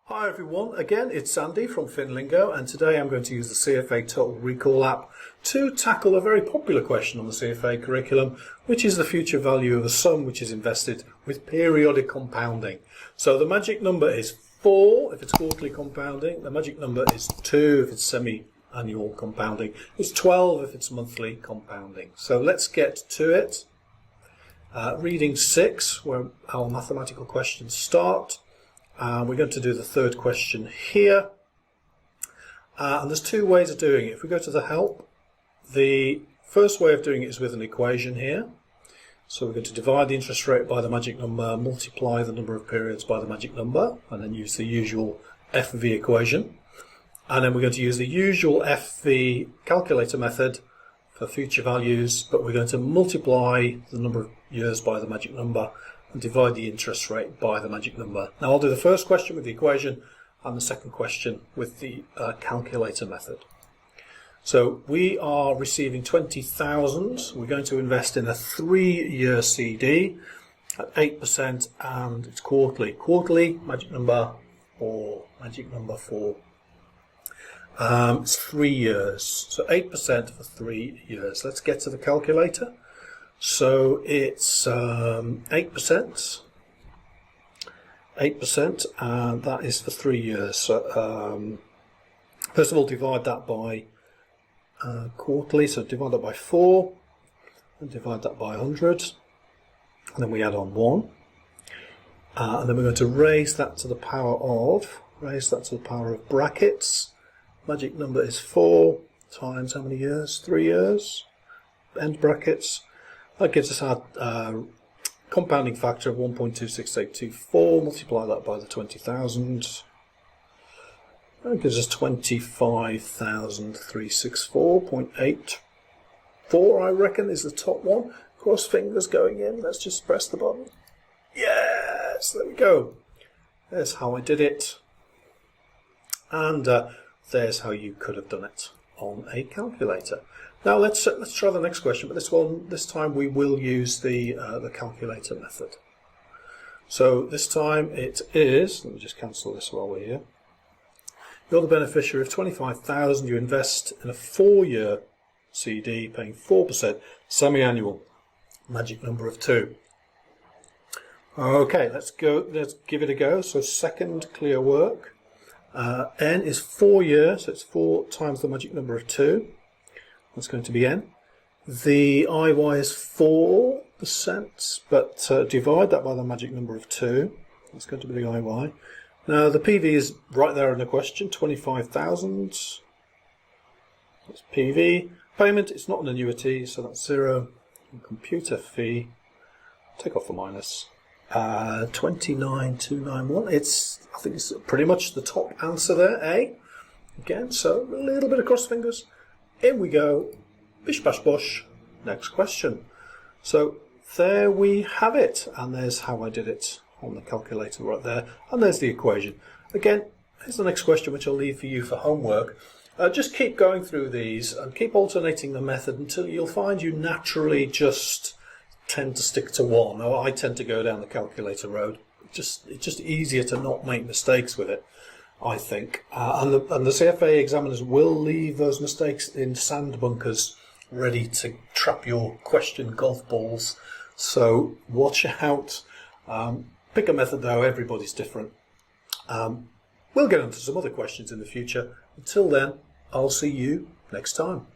Hi everyone, again it's Andy from Finlingo, and today I'm going to use the CFA Total Recall app to tackle a very popular question on the CFA curriculum, which is the future value of a sum which is invested with periodic compounding. So the magic number is 4 if it's quarterly compounding, the magic number is 2 if it's semi-annual compounding, it's 12 if it's monthly compounding. So let's get to it. Reading 6, where our mathematical questions start. We're going to do the third question here, and there's two ways of doing it. If we go to the help, the first way of doing it is with an equation here. So we're going to divide the interest rate by the magic number, multiply the number of periods by the magic number, and then use the usual FV equation. And then we're going to use the usual FV calculator method for future values, but we're going to multiply the number of years by the magic number and divide the interest rate by the magic number. Now I'll do the first question with the equation and the second question with the calculator method. So we are receiving 20,000. We're going to invest in a 3-year CD at 8%, and it's quarterly. Quarterly, magic number 4. Magic number 4. It's 3 years. So 8% for 3 years. Let's get to the calculator. So it's 8%, and that is for 3 years. So first of all, divide that by quarterly, so divide that by 4, and divide that by 100, and then we add on 1, and then we're going to raise that to the power of, brackets. Magic number is 4 times how many years? 3 years, end brackets. That gives us our compounding factor of 1.26824. Multiply that by the 20,000. That gives us 25,364.84, I reckon, is the top one. Cross fingers going in. Let's just press the button. Yes, there we go. There's how I did it. And there's how you could have done it on a calculator. Now let's try the next question, but this time we will use the calculator method. So this time it is, let me just cancel this while we're here. You're the beneficiary of 25,000. You invest in a 4-year CD, paying 4%, semi-annual, magic number of 2. Okay, let's give it a go. So second clear work. N is 4 years, so it's 4 times the magic number of 2. That's going to be N. The IY is 4%, but divide that by the magic number of 2. That's going to be the IY. Now the PV is right there in the question, 25,000. That's PV. Payment, it's not an annuity, so that's 0. And computer fee, take off the minus. 29,291. I think it's pretty much the top answer there, A. Again, so a little bit of cross fingers. In we go. Bish bash bosh. Next question. So there we have it, and there's how I did it on the calculator right there, and there's the equation. Again, here's the next question, which I'll leave for you for homework. Just keep going through these and keep alternating the method until you'll find you naturally just tend to stick to one. Now, I tend to go down the calculator road. It's just easier to not make mistakes with it, I think. And the CFA examiners will leave those mistakes in sand bunkers ready to trap your question golf balls. So watch out. Pick a method though, everybody's different. We'll get into some other questions in the future. Until then, I'll see you next time.